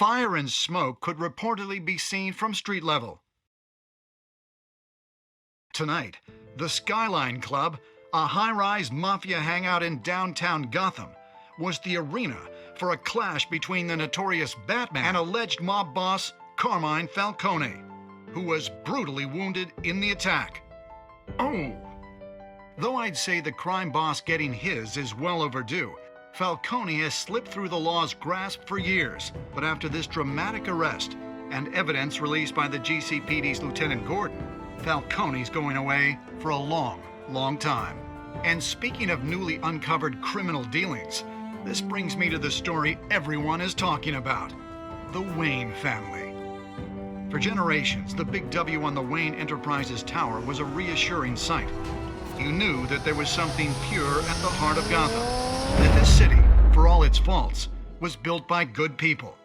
Fire and smoke could reportedly be seen from street level. Tonight, the Skyline Club, a high-rise mafia hangout in downtown Gotham, was the arena for a clash between the notorious Batman and alleged mob boss Carmine Falcone, who was brutally wounded in the attack. Oh! Though I'd say the crime boss getting his is well overdue, Falcone has slipped through the law's grasp for years, but after this dramatic arrest and evidence released by the GCPD's Lieutenant Gordon, Falcone's going away for a long, long time. And speaking of newly uncovered criminal dealings, this brings me to the story everyone is talking about, the Wayne family. For generations, the big W on the Wayne Enterprises tower was a reassuring sight. You knew that there was something pure at the heart of Gotham, that this city, for all its faults, was built by good people.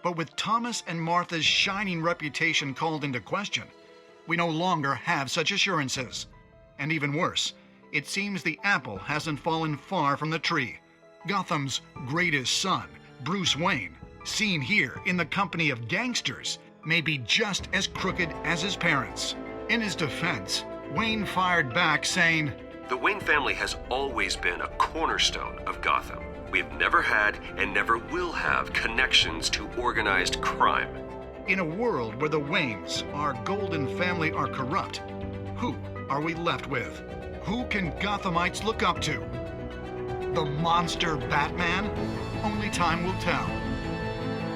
But with Thomas and Martha's shining reputation called into question, we no longer have such assurances. And even worse, it seems the apple hasn't fallen far from the tree. Gotham's greatest son, Bruce Wayne, seen here in the company of gangsters, may be just as crooked as his parents. In his defense, Wayne fired back saying, "The Wayne family has always been a cornerstone of Gotham. We have never had and never will have connections to organized crime." In a world where the Waynes, our golden family, are corrupt, who are we left with? Who can Gothamites look up to? The monster Batman? Only time will tell.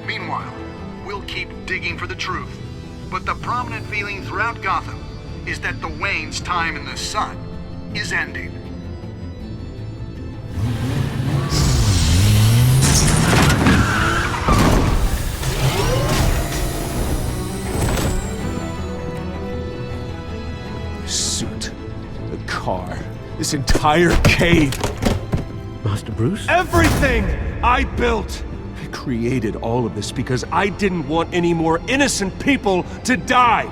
Meanwhile, we'll keep digging for the truth. But the prominent feeling throughout Gotham is that the Waynes' time in the sun is ending. The suit, the car, this entire cave. Master Bruce? Everything I built! I created all of this because I didn't want any more innocent people to die!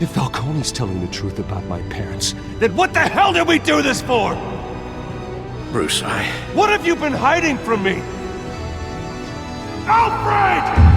If Falcone's telling the truth about my parents, then what the hell did we do this for? Bruce, What have you been hiding from me? Alfred!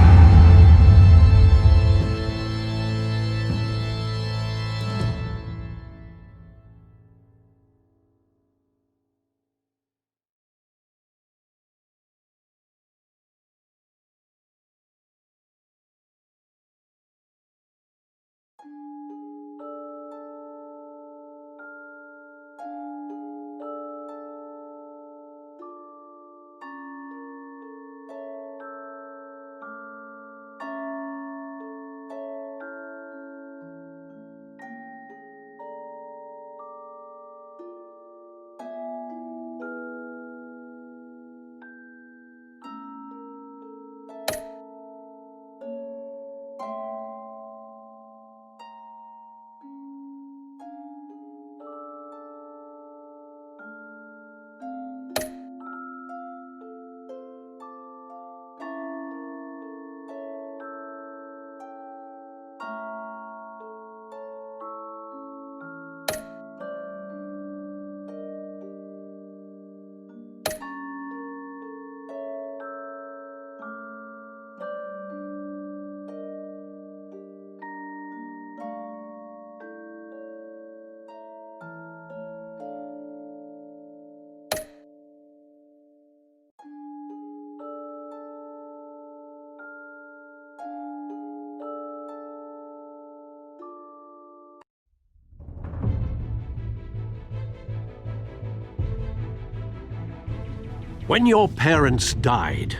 when your parents died,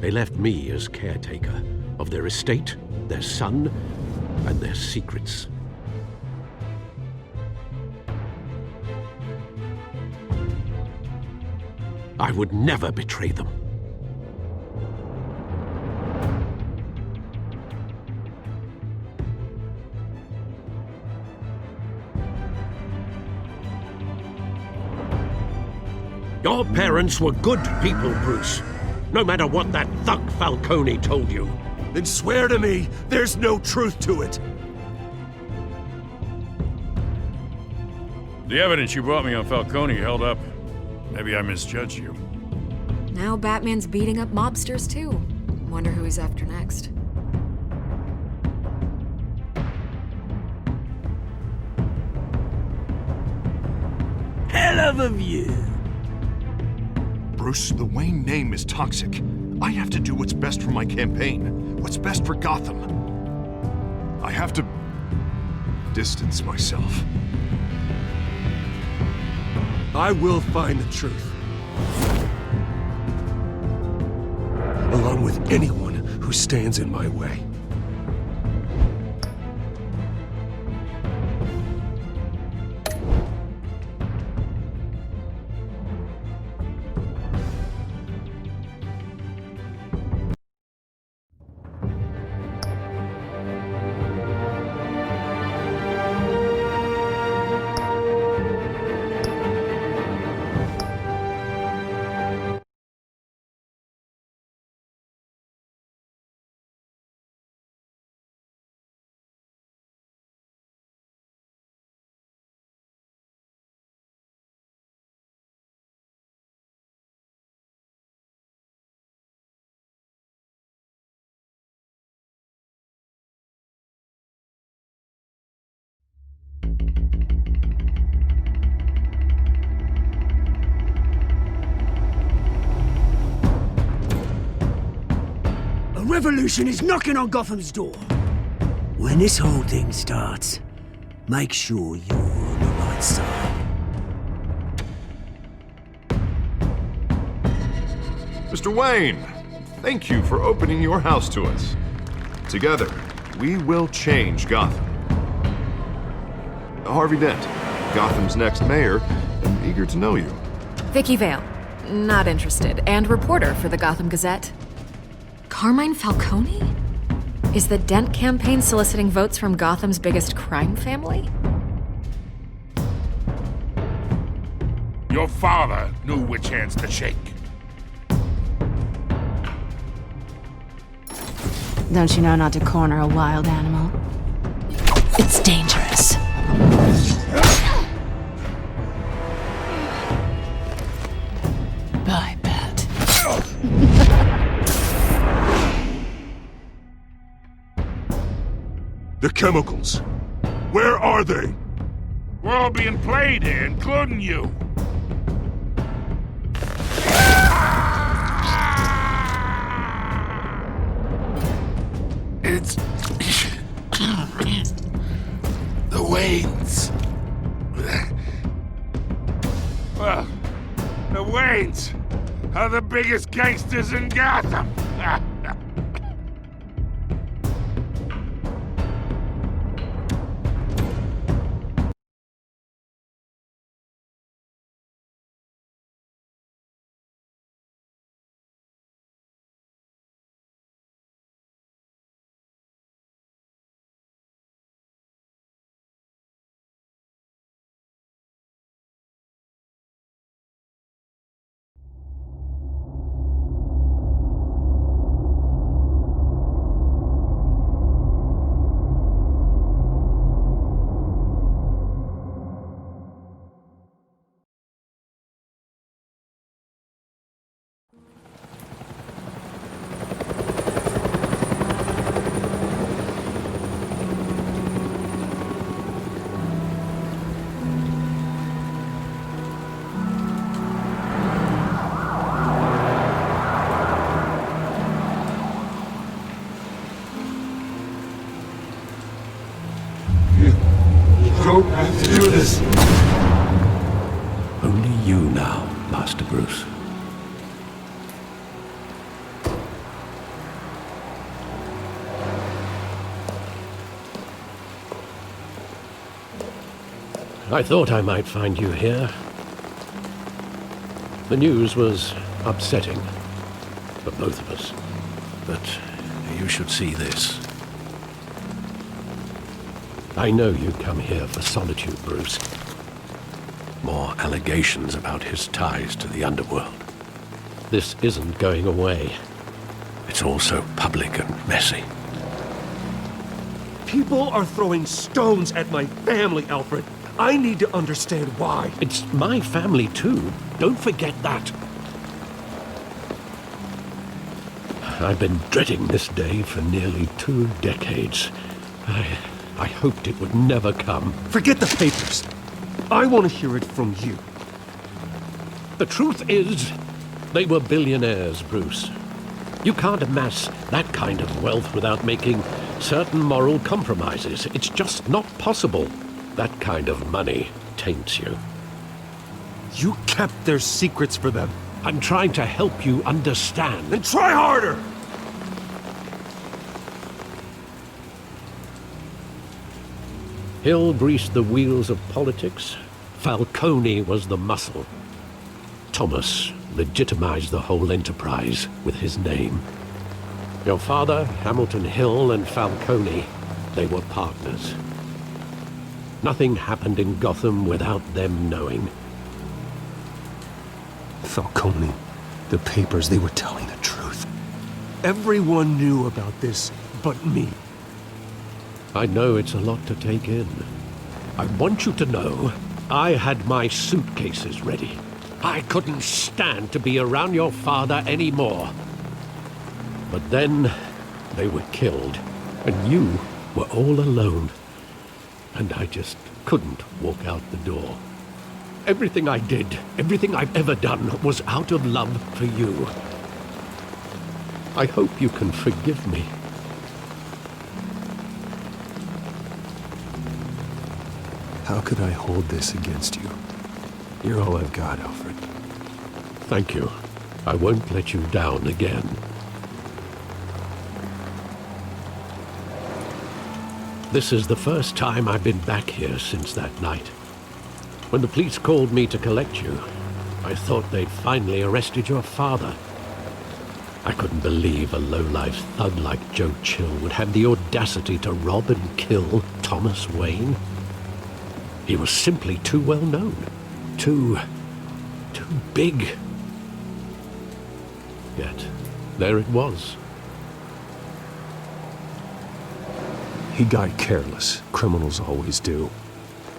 they left me as caretaker of their estate, their son, and their secrets. I would never betray them. Your parents were good people, Bruce. No matter what that thug Falcone told you. Then swear to me there's no truth to it. The evidence you brought me on Falcone held up. Maybe I misjudged you. Now Batman's beating up mobsters, too. Wonder who he's after next. Hell of a view. Bruce, the Wayne name is toxic. I have to do what's best for my campaign, what's best for Gotham. I have to distance myself. I will find the truth. Along with anyone who stands in my way. A revolution is knocking on Gotham's door. When this whole thing starts, make sure you're on the right side. Mr. Wayne, thank you for opening your house to us. Together, we will change Gotham. Harvey Dent, Gotham's next mayor, and eager to know you. Vicky Vale. Not interested. And reporter for the Gotham Gazette. Carmine Falcone? Is the Dent campaign soliciting votes from Gotham's biggest crime family? Your father knew which hands to shake. Don't you know not to corner a wild animal? It's dangerous. I bet. The chemicals. Where are they? We're all being played here, including you. It's... the Waynes. Well, the Waynes are the biggest gangsters in Gotham. Do this. Only you now, Master Bruce. I thought I might find you here. The news was upsetting for both of us, but you should see this. I know you come here for solitude, Bruce. More allegations about his ties to the underworld. This isn't going away. It's all so public and messy. People are throwing stones at my family, Alfred. I need to understand why. It's my family, too. Don't forget that. I've been dreading this day for nearly 2 decades. I hoped it would never come. Forget the papers. I want to hear it from you. The truth is, they were billionaires, Bruce. You can't amass that kind of wealth without making certain moral compromises. It's just not possible. That kind of money taints you. You kept their secrets for them. I'm trying to help you understand. Then try harder! Hill greased the wheels of politics. Falcone was the muscle. Thomas legitimized the whole enterprise with his name. Your father, Hamilton Hill, and Falcone, they were partners. Nothing happened in Gotham without them knowing. Falcone, the papers, they were telling the truth. Everyone knew about this but me. I know it's a lot to take in. I want you to know I had my suitcases ready. I couldn't stand to be around your father anymore. But then they were killed, and you were all alone. And I just couldn't walk out the door. Everything I did, everything I've ever done, was out of love for you. I hope you can forgive me. How could I hold this against you? You're all I've got, Alfred. Thank you. I won't let you down again. This is the first time I've been back here since that night. When the police called me to collect you, I thought they'd finally arrested your father. I couldn't believe a low-life thug like Joe Chill would have the audacity to rob and kill Thomas Wayne. He was simply too well known. Too big. Yet, there it was. He got careless. Criminals always do.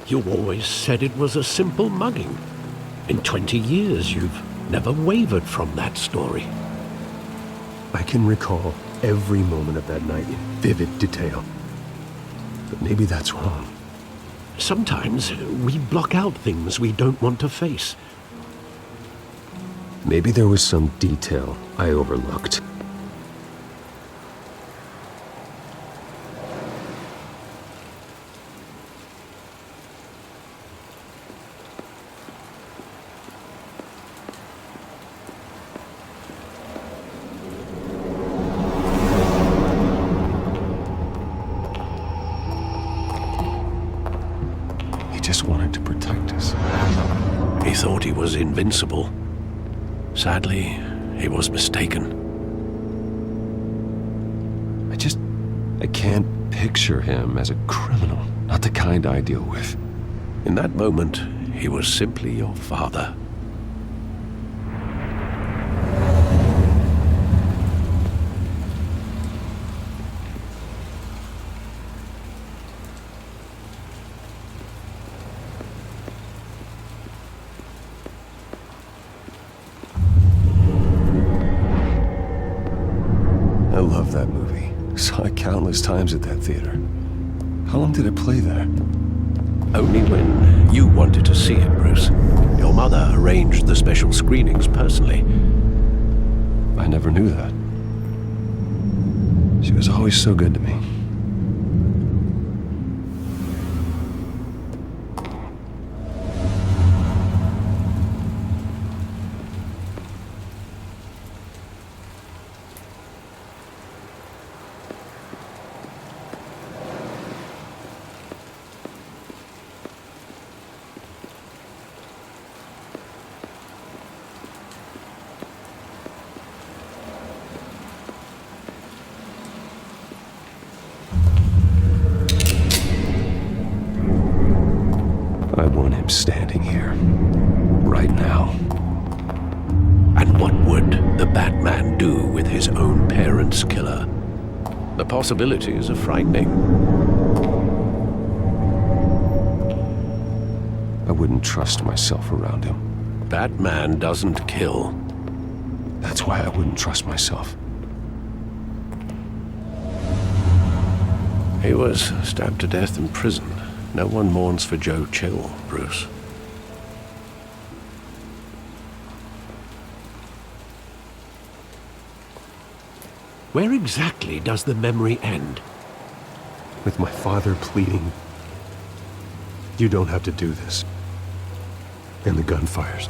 You always said it was a simple mugging. In 20 years, you've never wavered from that story. I can recall every moment of that night in vivid detail. But maybe that's wrong. Sometimes we block out things we don't want to face. Maybe there was some detail I overlooked. Wanted to protect us. He thought he was invincible. Sadly, he was mistaken. I can't picture him as a criminal. Not the kind I deal with. In that moment, he was simply your father. I love that movie. Saw it countless times at that theater. How long did it play there? Only when you wanted to see it, Bruce. Your mother arranged the special screenings personally. I never knew that. She was always so good to me. I want him standing here, right now. And what would the Batman do with his own parents' killer? The possibilities are frightening. I wouldn't trust myself around him. Batman doesn't kill. That's why I wouldn't trust myself. He was stabbed to death in prison. No one mourns for Joe Chill, Bruce. Where exactly does the memory end? With my father pleading, "You don't have to do this." And the gunfires.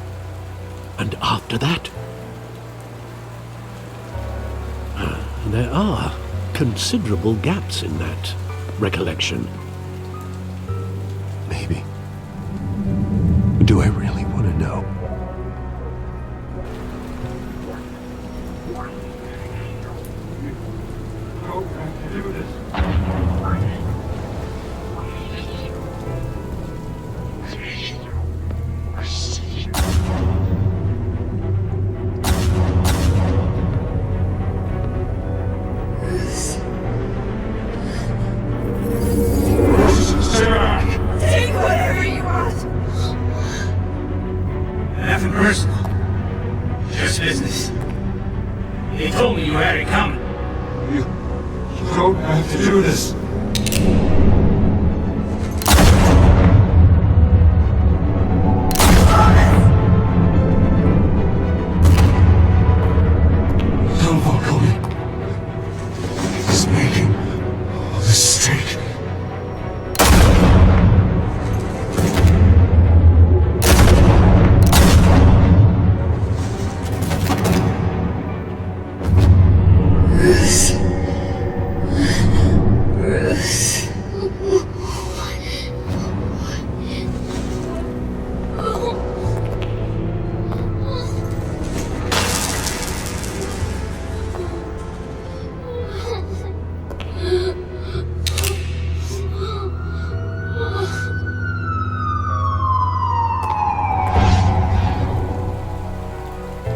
And after that? There are considerable gaps in that recollection. Maybe. Do I really want to know?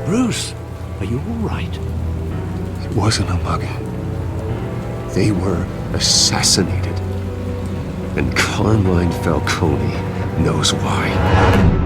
Bruce, are you all right? It wasn't a bug. They were assassinated. And Carmine Falcone knows why.